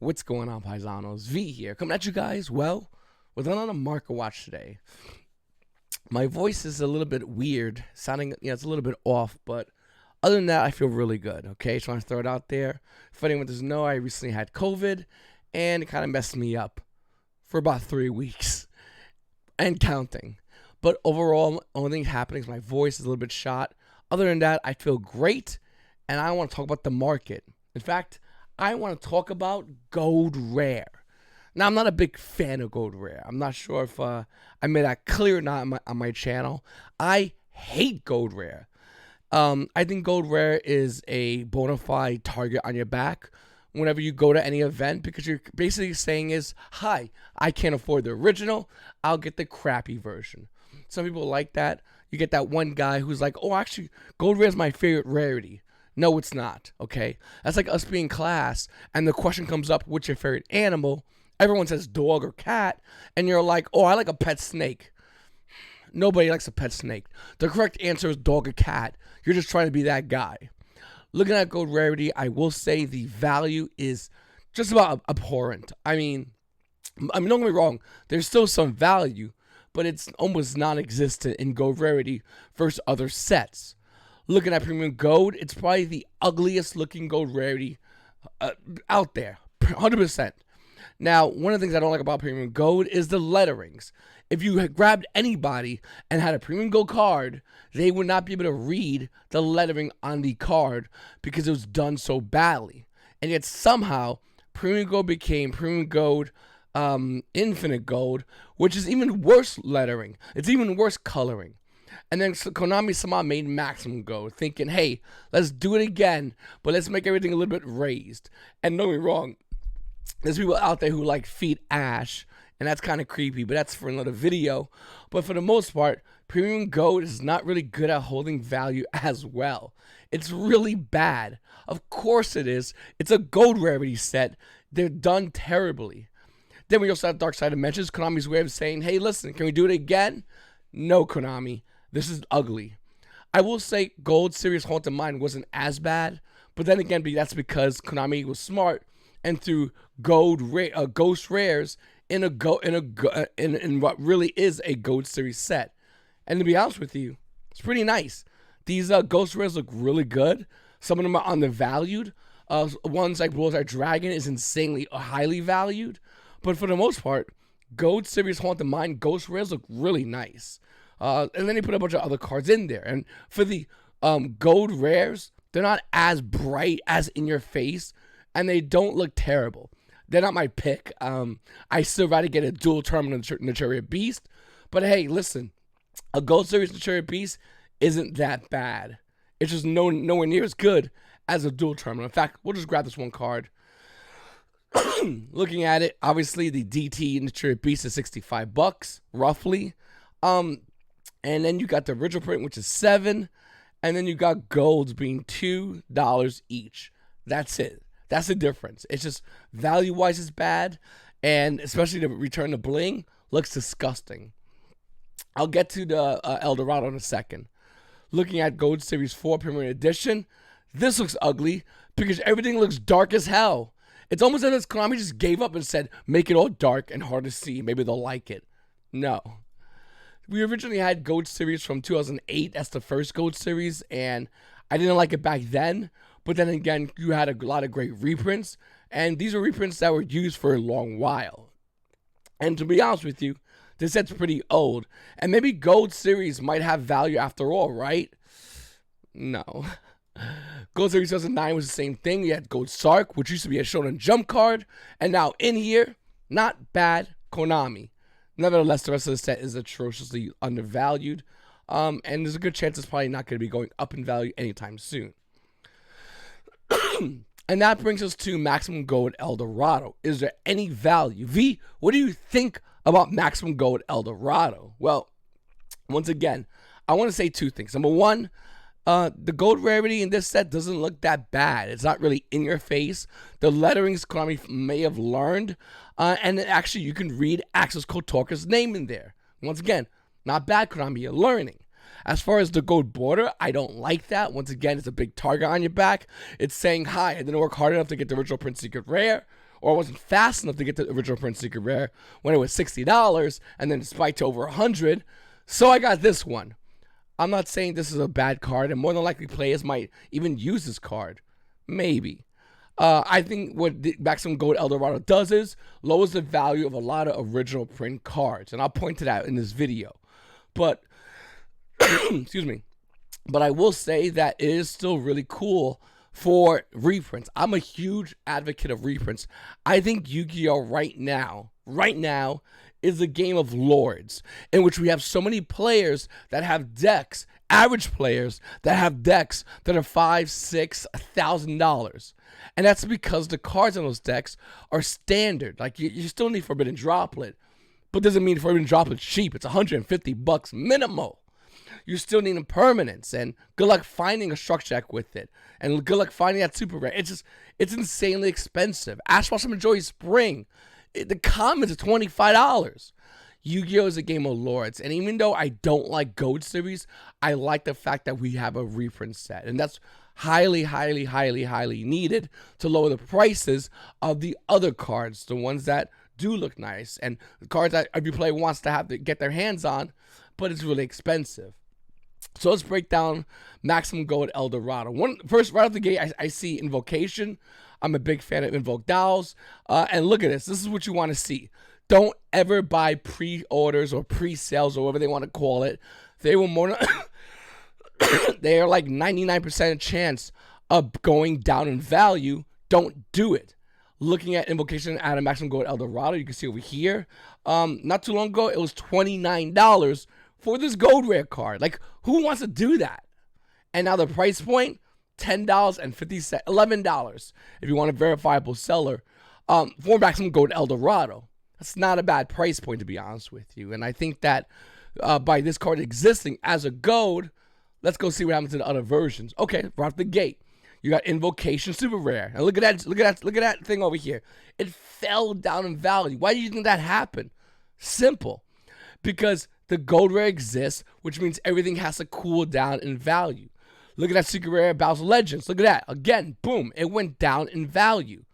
What's going on, Paisanos? V here, coming at you guys, well, with another Market Watch today. My voice is a little bit weird, sounding, it's a little bit off, but other than that, I feel really good, okay? Just want to throw it out there. If anyone doesn't know, I recently had COVID, and it kind of messed me up for about 3 weeks, and counting. But overall, only thing happening is my voice is a little bit shot. Other than that, I feel great, and I want to talk about the market. In fact, I want to talk about gold rare. Now, I'm not a big fan of gold rare. I'm not sure if I made that clear or not on my channel. I hate gold rare. I think gold rare is a bona fide target on your back whenever you go to any event, because you're basically saying is, hi, I can't afford the original, I'll get the crappy version. Some people like that. You get that one guy who's like, oh, actually, gold rare is my favorite rarity. No, it's not, okay? That's like us being in class, and the question comes up, what's your favorite animal? Everyone says dog or cat, and you're like, oh, I like a pet snake. Nobody likes a pet snake. The correct answer is dog or cat. You're just trying to be that guy. Looking at gold rarity, I will say the value is just about abhorrent. I mean, don't get me wrong, there's still some value, but it's almost non-existent in gold rarity versus other sets. Looking at premium gold, it's probably the ugliest looking gold rarity out there, 100%. Now, one of the things I don't like about premium gold is the letterings. If you had grabbed anybody and had a premium gold card, they would not be able to read the lettering on the card because it was done so badly. And yet somehow, premium gold became premium gold infinite gold, which is even worse lettering. It's even worse coloring. And then Konami somehow made Maximum Gold, thinking, hey, let's do it again, but let's make everything a little bit raised. And don't get me wrong, there's people out there who like feed ash, and that's kind of creepy, but that's for another video. But for the most part, premium gold is not really good at holding value as well. It's really bad. Of course it is. It's a gold rarity set. They're done terribly. Then we also have Dark Side Dimensions, Konami's way of saying, hey, listen, can we do it again? No, Konami. This is ugly. I will say Gold Series Haunted Mine wasn't as bad, but then again, that's because Konami was smart and threw ghost rares in what really is a Gold Series set. And to be honest with you, it's pretty nice. These ghost rares look really good. Some of them are undervalued. Ones like Bullseye Dragon is insanely highly valued, but for the most part, Gold Series Haunted Mine ghost rares look really nice. And then they put a bunch of other cards in there. And for the gold rares, they're not as bright as in your face, and they don't look terrible. They're not my pick. I still rather get a dual terminal Naturia Beast. But hey, listen, a Gold Series Naturia Beast isn't that bad. It's just nowhere near as good as a dual terminal. In fact, we'll just grab this one card. Looking at it, obviously the DT Naturia Beast is $65, roughly. And then you got the original print, which is $7, and then you got golds being $2 each. That's it. That's the difference. It's just value-wise it's bad, and especially the Return to Bling looks disgusting. I'll get to the Eldorado in a second. Looking at Gold Series 4 Premier Edition, this looks ugly because everything looks dark as hell. It's almost as if Konami just gave up and said, make it all dark and hard to see. Maybe they'll like it. No. We originally had Gold Series from 2008. That's the first Gold Series, and I didn't like it back then. But then again, you had a lot of great reprints, and these are reprints that were used for a long while. And to be honest with you, this set's pretty old, and maybe Gold Series might have value after all, right? No. Gold Series 2009 was the same thing. You had Gold Sark, which used to be a Shonen Jump card, and now in here, not bad, Konami. Nevertheless, the rest of the set is atrociously undervalued, and there's a good chance it's probably not going to be going up in value anytime soon. And that brings us to Maximum Gold Eldorado. Is there any value? V, what do you think about Maximum Gold Eldorado? Well, once again, I want to say two things. Number one, the gold rarity in this set doesn't look that bad. It's not really in your face. The letterings Konami may have learned, and actually you can read Axis Kotorka's name in there. Once again, not bad, Konami, you're learning. As far as the gold border, I don't like that. Once again, it's a big target on your back. It's saying, hi, I didn't work hard enough to get the original Prince Secret Rare, or I wasn't fast enough to get the original print secret rare when it was $60 and then it spiked to over $100. So I got this one. I'm not saying this is a bad card, and more than likely players might even use this card. Maybe. I think what the Maximum Gold Eldorado does is lowers the value of a lot of original print cards, and I'll point to that in this video. But, excuse me, but I will say that it is still really cool for reprints. I'm a huge advocate of reprints. I think Yu-Gi-Oh! Right now, is a game of lords in which we have so many players that have decks, average players that have decks that are $5,000, $6,000, and that's because the cards on those decks are standard. Like you still need Forbidden Droplet, but doesn't mean Forbidden Droplet's cheap. It's $150 minimal. You still need impermanence, and good luck finding a structure deck with it, and good luck finding that super rare. It's insanely expensive. Ash Blossom and Joy Spring, the commons are $25. Yu-Gi-Oh! Is a game of lords, and even though I don't like Gold Series, I like the fact that we have a reprint set, and that's highly, highly, highly, highly needed to lower the prices of the other cards, the ones that do look nice, and the cards that every player wants to have to get their hands on, but it's really expensive. So let's break down Maximum Gold Eldorado. First, right off the gate, I see Invocation. I'm a big fan of Invoke Dolls. And look at this. This is what you want to see. Don't ever buy pre-orders or pre-sales or whatever they want to call it. They will more they are like 99% chance of going down in value. Don't do it. Looking at Invocation at a Maximum Gold Eldorado, you can see over here. Not too long ago, it was $29 for this gold rare card. Like, who wants to do that? And now the price point, $10.50, $11 if you want a verifiable seller for Maximum Gold Eldorado. That's not a bad price point, to be honest with you. And I think that by this card existing as a gold, let's go see what happens to the other versions. Okay, right off the gate, you got Invocation Super Rare. And look at that thing over here. It fell down in value. Why do you think that happened? Simple. Because the gold rare exists, which means everything has to cool down in value. Look at that secret rare Battles of Legends. Look at that. Again, boom, it went down in value.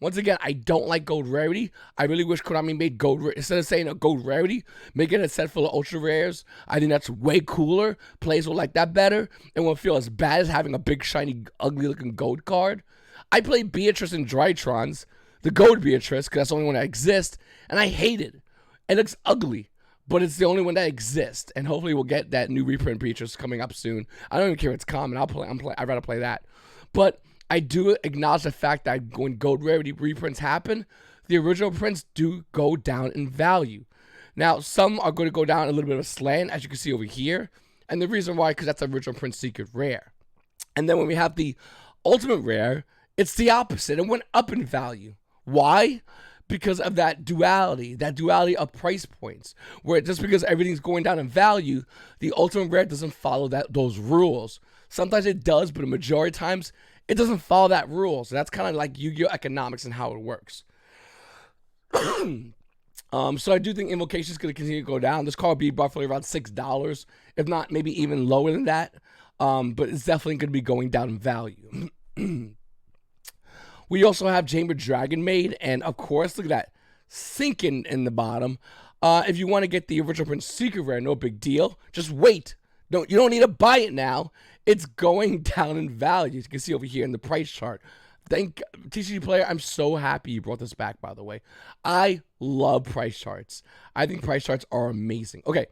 Once again, I don't like gold rarity. I really wish Konami made gold rare. Instead of saying a gold rarity, make it a set full of ultra rares. I think that's way cooler. Players will like that better and won't feel as bad as having a big, shiny, ugly-looking gold card. I play Beatrice and Drytrons, the gold Beatrice, because that's the only one that exists, and I hate it. It looks ugly. But it's the only one that exists, and hopefully we'll get that new reprint Beatrice coming up soon. I don't even care if it's common. I'd rather play that. But I do acknowledge the fact that when gold rarity reprints happen, the original prints do go down in value. Now, some are going to go down a little bit of a slant, as you can see over here. And the reason why, because that's the original print secret rare. And then when we have the ultimate rare, it's the opposite. It went up in value. Why? Because of that duality of price points, where just because everything's going down in value, the ultimate rare doesn't follow those rules. Sometimes it does, but a majority of times it doesn't follow that rule. So that's kind of like Yu-Gi-Oh! Economics and how it works. So I do think Invocation is going to continue to go down. This card will be roughly around $6, if not maybe even lower than that. But it's definitely going to be going down in value. We also have Chamber Dragon Maid, and of course, look at that, sinking in the bottom. If you want to get the original print secret rare, no big deal. Just wait. You don't need to buy it now. It's going down in value. As you can see over here in the price chart. Thank TCG Player. I'm so happy you brought this back, by the way. I love price charts. I think price charts are amazing. Okay,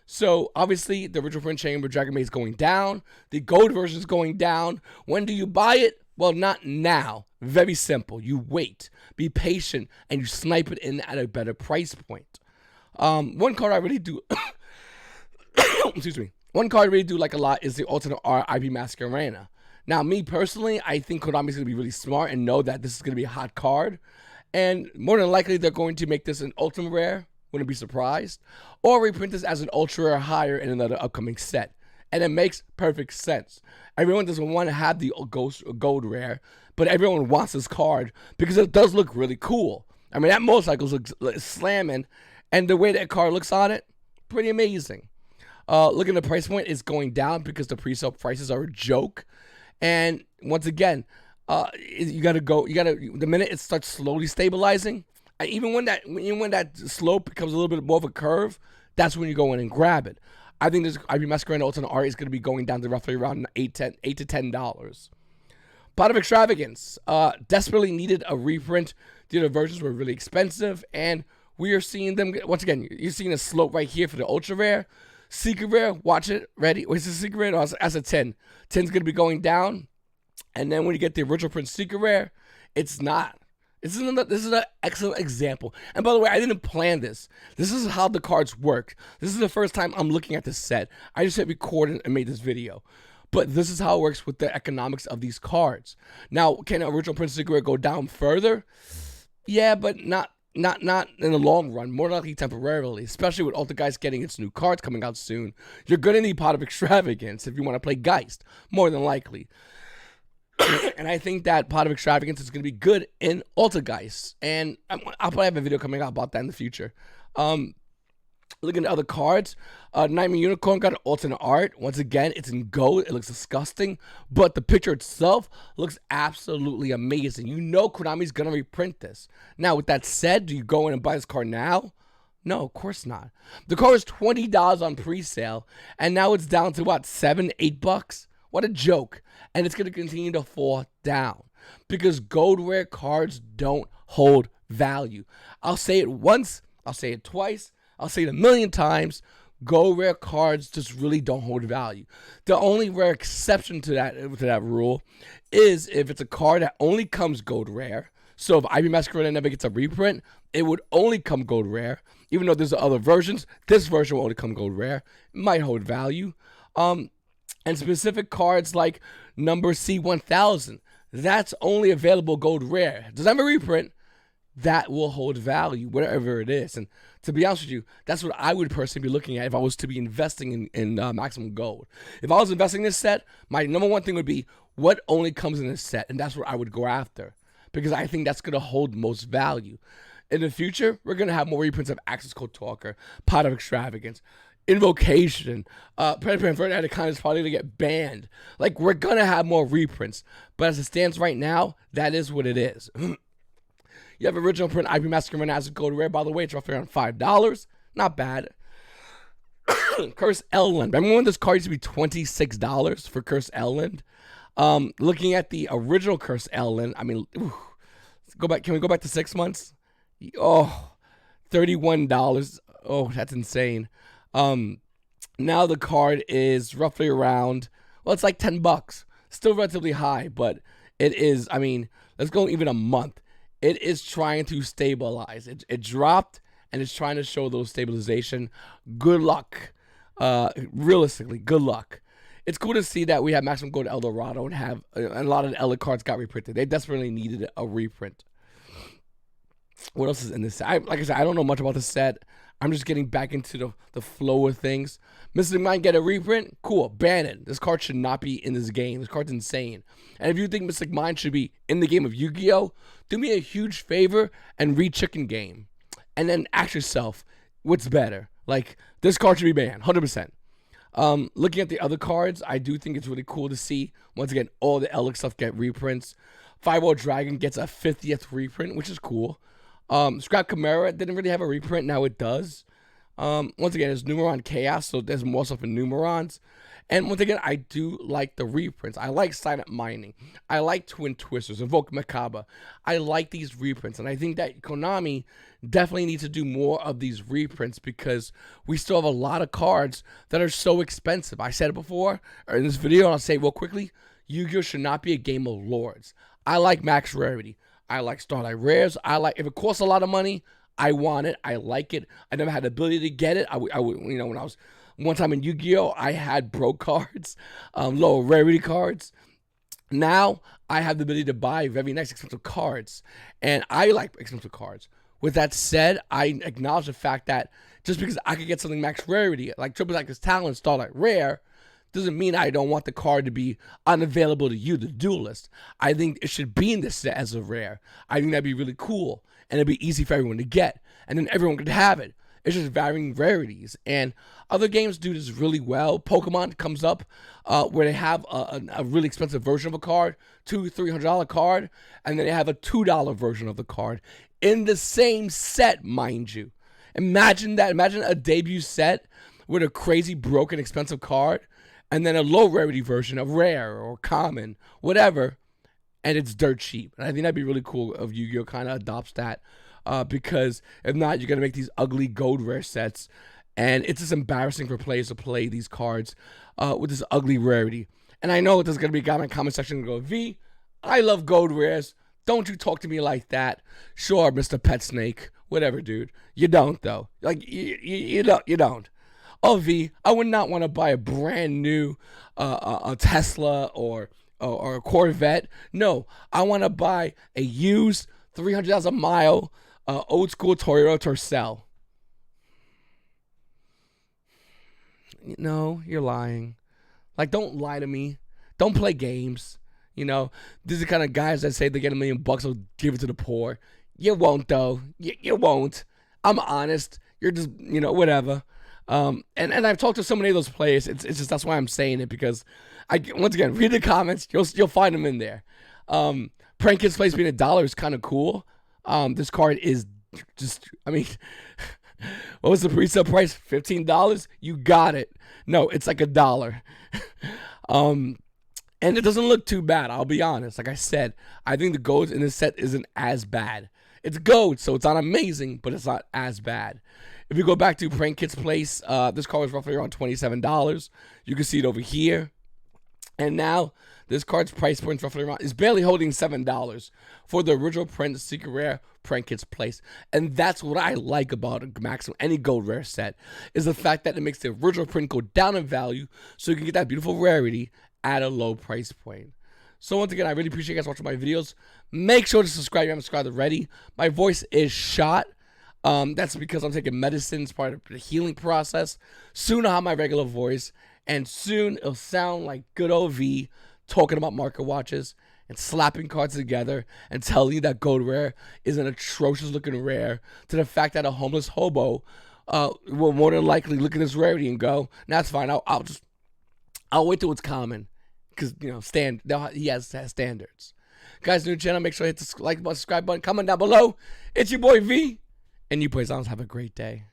so obviously the original print Chamber Dragon Maid is going down. The gold version is going down. When do you buy it? Well, not now. Very simple. You wait, be patient, and you snipe it in at a better price point. One card I really do, excuse me. One card I really do like a lot is the alternate R IP Masquerena. Now, me personally, I think Konami's going to be really smart and know that this is going to be a hot card, and more than likely they're going to make this an ultimate rare. Wouldn't be surprised, or reprint this as an ultra rare higher in another upcoming set. And it makes perfect sense. Everyone doesn't want to have the gold rare, but everyone wants this card because it does look really cool. I mean, that motorcycle looks slamming, and the way that card looks on it, pretty amazing. Look at the price point, it's going down because the pre-sale prices are a joke. And once again, You gotta go. You gotta the minute it starts slowly stabilizing, even when that slope becomes a little bit more of a curve, that's when you go in and grab it. I think this IB Masquerade alternate art is going to be going down to roughly around $8 to $10. Pot of Extravagance desperately needed a reprint. The other versions were really expensive, and we are seeing them once again. You're seeing a slope right here for the ultra rare, secret rare. Watch it. Ready? Wait, is it secret rare? Oh, as a 10. 10's going to be going down, and then when you get the original print secret rare, it's not. This is an excellent example. And by the way, I didn't plan this. This is how the cards work. This is the first time I'm looking at this set. I just hit record and made this video. But this is how it works with the economics of these cards. Now, can original print secret rare go down further? Yeah, but not in the long run. More likely temporarily, especially with all the guys getting its new cards coming out soon. You're going to need Pot of Extravagance if you want to play Geist, more than likely. And I think that Pot of Extravagance is going to be good in Geist. And I'll probably have a video coming out about that in the future. Looking at other cards, Nightmare Unicorn got an alternate art. Once again, it's in gold. It looks disgusting, but the picture itself looks absolutely amazing. You know Konami's going to reprint this. Now, with that said, do you go in and buy this card now? No, of course not. The card was $20 on pre-sale, and now it's down to, what, $7, $8? What a joke. And it's going to continue to fall down because gold rare cards don't hold value. I'll say it once. I'll say it twice. I'll say it a million times. Gold rare cards just really don't hold value. The only rare exception to that rule is if it's a card that only comes gold rare. So if IB Masquerade never gets a reprint, it would only come gold rare. Even though there's other versions, this version will only come gold rare. It might hold value. And specific cards like number C1000, that's only available gold rare. Does that have a reprint? That will hold value, whatever it is. And to be honest with you, that's what I would personally be looking at if I was to be investing in Maximum Gold. If I was investing in this set, my number one thing would be what only comes in this set, and that's what I would go after because I think that's going to hold most value. In the future, we're going to have more reprints of Access Code Talker, Pot of Extravagance, Invocation, Predator and Vertical Anaconda is probably going to get banned. Like, we're going to have more reprints. But as it stands right now, that is what it is. You have original print IB Masquerade as a gold rare. By the way, it's roughly around $5. Not bad. Curse Elland. Remember when this card used to be $26 for Curse Elland? Looking at the original Curse Elland, I mean, go back. Can we go back to 6 months? Oh, $31. Oh, that's insane. Now the card is roughly around, well, it's like $10. Still relatively high, but it is, I mean, let's go even a month. It is trying to stabilize. It dropped, and it's trying to show those stabilization. Good luck. Realistically, good luck. It's cool to see that we have Maximum Gold Eldorado and have a lot of the Ela cards got reprinted. They desperately needed a reprint. What else is in this set? Like I said, I don't know much about the set. I'm just getting back into the flow of things. Mr. Mind get a reprint? Cool. Ban it. This card should not be in this game. This card's insane. And if you think Mystic Mind should be in the game of Yu-Gi-Oh, do me a huge favor and read Chicken Game. And then ask yourself, what's better? Like, this card should be banned, 100%. Looking at the other cards, I do think it's really cool to see, once again, all the Elec stuff get reprints. Firewall Dragon gets a 50th reprint, which is cool. Scrap Chimera didn't really have a reprint. Now it does. Once again, there's Numeron Chaos, so there's more stuff in Numerons. And once again, I do like the reprints. I like Silent Mining. I like Twin Twisters, Invoke Macabre. I like these reprints, and I think that Konami definitely needs to do more of these reprints because we still have a lot of cards that are so expensive. I said it before or in this video, and I'll say it real quickly. Yu-Gi-Oh should not be a game of lords. I like max rarity. I like Starlight Rares. I like, if it costs a lot of money, I want it. I like it. I never had the ability to get it. I would, you know, when I was one time in Yu-Gi-Oh, I had broke cards, low rarity cards. Now I have the ability to buy very nice expensive cards, and I like expensive cards. With that said, I acknowledge the fact that just because I could get something max rarity like Triple Actors Talent, Starlight Rare, doesn't mean I don't want the card to be unavailable to you, the duelist. I think it should be in this set as a rare. I think that'd be really cool, and it'd be easy for everyone to get, and then everyone could have it. It's just varying rarities. And other games do this really well. Pokemon comes up where they have a really expensive version of a card, $200-$300 card, and then they have a $2 version of the card in the same set, mind you. Imagine that. Imagine a debut set with a crazy broken expensive card, and then a low rarity version, a rare or common, whatever, and it's dirt cheap. And I think that'd be really cool if Yu-Gi-Oh kind of adopts that, because if not, you're gonna make these ugly gold rare sets, and it's just embarrassing for players to play these cards with this ugly rarity. And I know there's gonna be a guy in the comment section who go, V, I love gold rares. Don't you talk to me like that. Sure, Mr. Pet Snake. Whatever, dude. You don't, though. Like, you don't. Oh, V, I would not want to buy a brand new a Tesla or a Corvette. No, I want to buy a used 300,000 mile old school Toyota Tercel. No, you're lying. Like, don't lie to me. Don't play games. You know, these are the kind of guys that say they get $1 million bucks, will give it to the poor. You won't, though. You won't. I'm honest. You're just, whatever. And I've talked to so many of those players. It's just, that's why I'm saying it, because once again, read the comments. You'll find them in there. Prank Kids Place being $1 is kind of cool. This card is just, what was the pre-sale price? $15? You got it. No, it's like $1. And it doesn't look too bad, I'll be honest. Like I said, I think the gold in this set isn't as bad. It's gold, so it's not amazing, but it's not as bad. If you go back to Prank Kids Place, this card was roughly around $27. You can see it over here. And now, this card's price point roughly around, is barely holding $7 for the original print Secret Rare Prank Kids Place. And that's what I like about Maximum, any gold rare set, is the fact that it makes the original print go down in value, so you can get that beautiful rarity at a low price point. So once again, I really appreciate you guys watching my videos. Make sure to subscribe if you haven't subscribed already. My voice is shot. That's because I'm taking medicine as part of the healing process. Soon I'll have my regular voice, and soon it'll sound like good old V talking about market watches and slapping cards together and telling you that gold rare is an atrocious looking rare, to the fact that a homeless hobo will more than likely look at this rarity and go, nah, that's fine. I'll wait till it's common. Because, he has standards. Guys, new channel, make sure to hit the like button, subscribe button, comment down below. It's your boy V, and YuGoPaisanos. Have a great day.